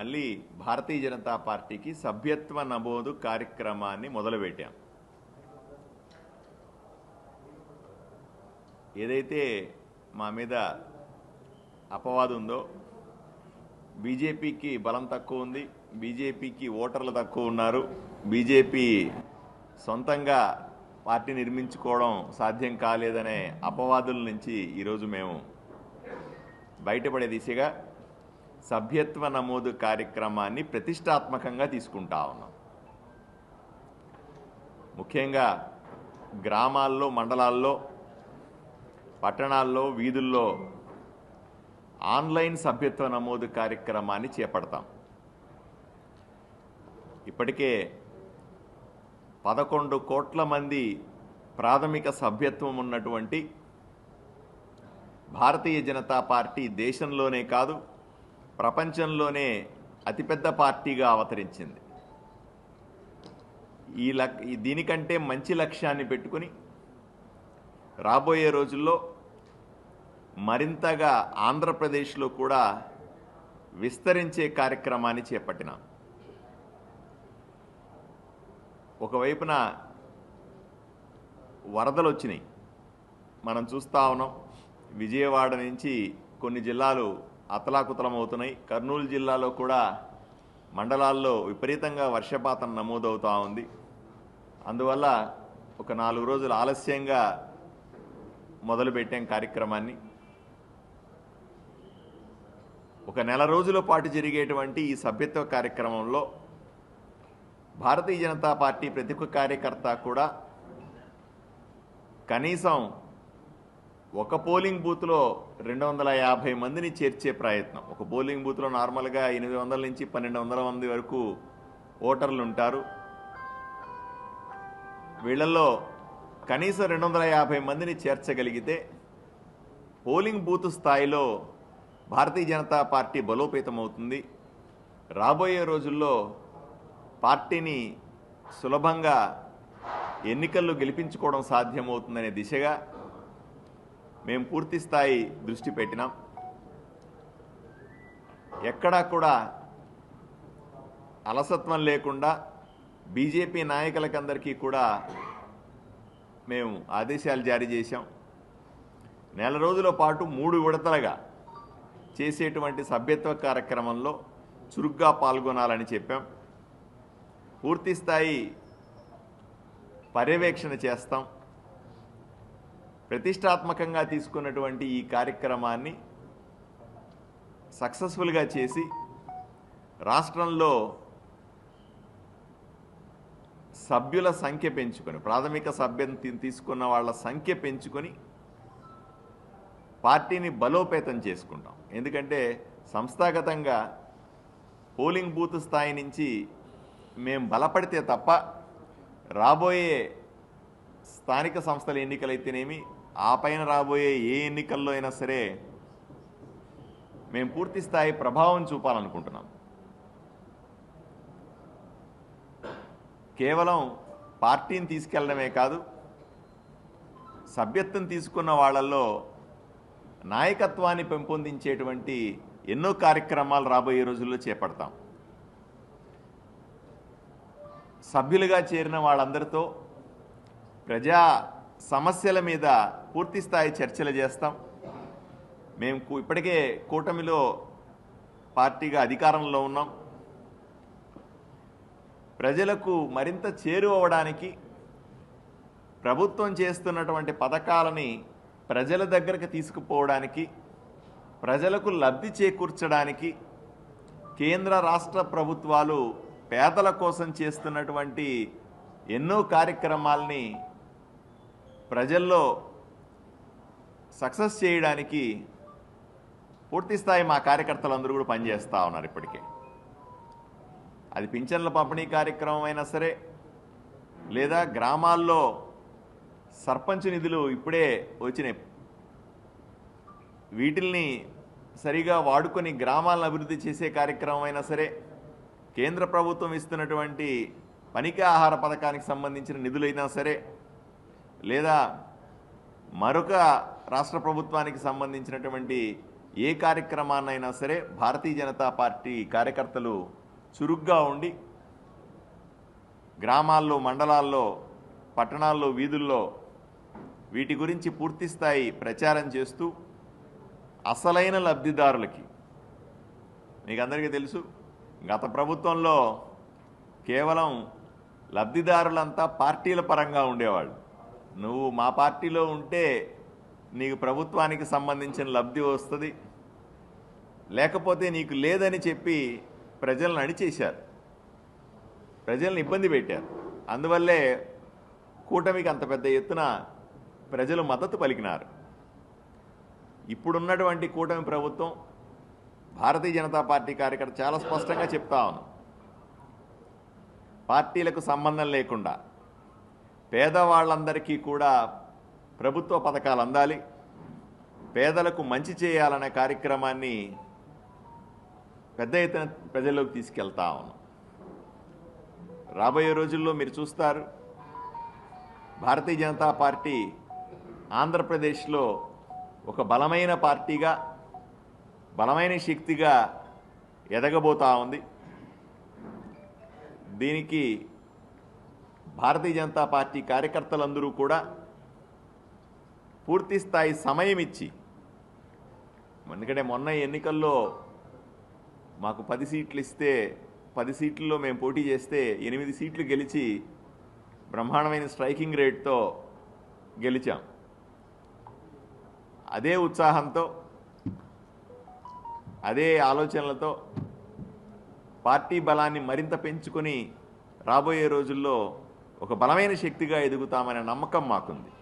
మళ్ళీ భారతీయ జనతా పార్టీకి సభ్యత్వ నమోదు కార్యక్రమాన్ని మొదలుపెట్టాం. ఏదైతే మా మీద అపవాదు ఉందో, బీజేపీకి బలం తక్కువ ఉంది, బీజేపీకి ఓటర్లు తక్కువ ఉన్నారు, బీజేపీ సొంతంగా పార్టీ నిర్మించుకోవడం సాధ్యం కాలేదనే అపవాదుల నుంచి ఈరోజు మేము బయటపడే దిశగా సభ్యత్వ నమోదు కార్యక్రమాన్ని ప్రతిష్టాత్మకంగా తీసుకుంటా ఉన్నాం. ముఖ్యంగా గ్రామాల్లో, మండలాల్లో, పట్టణాల్లో, వీధుల్లో ఆన్లైన్ సభ్యత్వ నమోదు కార్యక్రమాన్ని చేపడతాం. ఇప్పటికే 11 కోట్ల మంది ప్రాథమిక సభ్యత్వం ఉన్నటువంటి భారతీయ జనతా పార్టీ దేశంలోనే కాదు ప్రపంచంలోనే అతిపెద్ద పార్టీగా అవతరించింది. దీనికంటే మంచి లక్ష్యాన్ని పెట్టుకుని రాబోయే రోజుల్లో మరింతగా ఆంధ్రప్రదేశ్లో కూడా విస్తరించే కార్యక్రమాన్ని చేపట్టినాం. ఒకవైపున వరదలు వచ్చినాయి, మనం చూస్తూ ఉన్నాం. విజయవాడ నుంచి కొన్ని జిల్లాలు అతలాకుతలం అవుతున్నాయి. కర్నూలు జిల్లాలో కూడా మండలాల్లో విపరీతంగా వర్షపాతం నమోదవుతూ ఉంది. అందువల్ల ఒక 4 రోజులు ఆలస్యంగా మొదలుపెట్టాం కార్యక్రమాన్ని. ఒక నెల రోజుల పాటు జరిగేటువంటి ఈ సభ్యత్వ కార్యక్రమంలో భారతీయ జనతా పార్టీ ప్రతి ఒక్క కార్యకర్త కూడా కనీసం ఒక పోలింగ్ బూత్లో 250 మందిని చేర్చే ప్రయత్నం. ఒక పోలింగ్ బూత్లో నార్మల్గా 800 నుంచి 1200 మంది వరకు ఓటర్లు ఉంటారు. వీళ్ళల్లో కనీసం 250 మందిని చేర్చగలిగితే పోలింగ్ బూత్ స్థాయిలో భారతీయ జనతా పార్టీ బలోపేతమవుతుంది. రాబోయే రోజుల్లో పార్టీని సులభంగా ఎన్నికల్లో గెలిపించుకోవడం సాధ్యమవుతుందనే దిశగా మేము పూర్తి స్థాయి దృష్టి పెట్టినాం. ఎక్కడా కూడా అలసత్వం లేకుండా బీజేపీ నాయకులకందరికీ కూడా మేము ఆదేశాలు జారీ చేశాం. నెల రోజుల పాటు 3 విడతలుగా చేసేటువంటి సభ్యత్వ కార్యక్రమంలో చురుగ్గా పాల్గొనాలని చెప్పాం. పూర్తి స్థాయి పర్యవేక్షణ చేస్తాం. ప్రతిష్టాత్మకంగా తీసుకున్నటువంటి ఈ కార్యక్రమాన్ని సక్సెస్ఫుల్గా చేసి రాష్ట్రంలో సభ్యుల సంఖ్య పెంచుకొని, ప్రాథమిక సభ్యత్వం తీసుకున్న వాళ్ళ సంఖ్య పెంచుకొని పార్టీని బలోపేతం చేసుకుంటాం. ఎందుకంటే సంస్థాగతంగా పోలింగ్ బూత్ స్థాయి నుంచి మేము బలపడితే తప్ప రాబోయే స్థానిక సంస్థల ఎన్నికలైతేనేమి, ఆ పైన రాబోయే ఏ ఎన్నికల్లో అయినా సరే మేము పూర్తి స్థాయి ప్రభావం చూపాలనుకుంటున్నాం. కేవలం పార్టీని తీసుకెళ్లడమే కాదు, సభ్యత్వం తీసుకున్న వాళ్ళల్లో నాయకత్వాన్ని పెంపొందించేటువంటి ఎన్నో కార్యక్రమాలు రాబోయే రోజుల్లో చేపడతాం. సభ్యులుగా చేరిన వాళ్ళందరితో ప్రజా సమస్యల మీద పూర్తి స్థాయి చర్చలు చేస్తాం. మేము ఇప్పటికే కూటమిలో పార్టీగా అధికారంలో ఉన్నాం. ప్రజలకు మరింత చేరువవడానికి ప్రభుత్వం చేస్తున్నటువంటి పథకాలని ప్రజల దగ్గరకు తీసుకుపోవడానికి, ప్రజలకు లబ్ధి చేకూర్చడానికి కేంద్ర రాష్ట్ర ప్రభుత్వాలు పేదల కోసం చేస్తున్నటువంటి ఎన్నో కార్యక్రమాలని ప్రజల్లో సక్సెస్ చేయడానికి పూర్తి స్థాయి మా కార్యకర్తలందరూ కూడా పనిచేస్తూ ఉన్నారు. ఇప్పటికే అది పింఛన్ల పంపిణీ కార్యక్రమం అయినా సరే, లేదా గ్రామాల్లో సర్పంచ్ నిధులు ఇప్పుడే వచ్చినాయి, వీటిల్ని సరిగా వాడుకొని గ్రామాలను అభివృద్ధి చేసే కార్యక్రమం అయినా సరే, కేంద్ర ప్రభుత్వం ఇస్తున్నటువంటి పనికి ఆహార పథకానికి సంబంధించిన నిధులైనా సరే, లేదా మరొక రాష్ట్ర ప్రభుత్వానికి సంబంధించినటువంటి ఏ కార్యక్రమాన్నైనా సరే భారతీయ జనతా పార్టీ కార్యకర్తలు చురుగ్గా ఉండి గ్రామాల్లో, మండలాల్లో, పట్టణాల్లో, వీధుల్లో వీటి గురించి పూర్తిస్థాయి ప్రచారం చేస్తూ అసలైన లబ్ధిదారులకి, మీకు అందరికీ తెలుసు గత ప్రభుత్వంలో కేవలం లబ్ధిదారులంతా పార్టీల పరంగా ఉండేవాళ్ళు. నువ్వు మా పార్టీలో ఉంటే నీకు ప్రభుత్వానికి సంబంధించిన లబ్ధి వస్తుంది, లేకపోతే నీకు లేదని చెప్పి ప్రజలను అణిచేశారు, ప్రజలను ఇబ్బంది పెట్టారు. అందువల్లే కూటమికి అంత పెద్ద ఎత్తున ప్రజలు మద్దతు పలికినారు. ఇప్పుడున్నటువంటి కూటమి ప్రభుత్వం, భారతీయ జనతా పార్టీ కార్యకర్త చాలా స్పష్టంగా చెప్తా ఉన్నాం, పార్టీలకు సంబంధం లేకుండా పేదవాళ్ళందరికీ కూడా ప్రభుత్వ పథకాలు అందాలి, పేదలకు మంచి చేయాలనే కార్యక్రమాన్ని పెద్ద ఎత్తున ప్రజల్లోకి తీసుకెళ్తా ఉన్నాం. రాబోయే రోజుల్లో మీరు చూస్తారు, భారతీయ జనతా పార్టీ ఆంధ్రప్రదేశ్లో ఒక బలమైన పార్టీగా, బలమైన శక్తిగా ఎదగబోతా ఉంది. దీనికి భారతీయ జనతా పార్టీ కార్యకర్తలందరూ కూడా పూర్తి స్థాయి సమయం ఇచ్చి, ఎందుకంటే మొన్న ఎన్నికల్లో మాకు 10 సీట్లు ఇస్తే 10 సీట్లలో మేము పోటీ చేస్తే 8 సీట్లు గెలిచి బ్రహ్మాండమైన స్ట్రైకింగ్ రేట్తో గెలిచాం. అదే ఉత్సాహంతో, అదే ఆలోచనలతో పార్టీ బలాన్ని మరింత పెంచుకొని రాబోయే రోజుల్లో ఒక బలమైన శక్తిగా ఎదుగుతామనే నమ్మకం మాకుంది.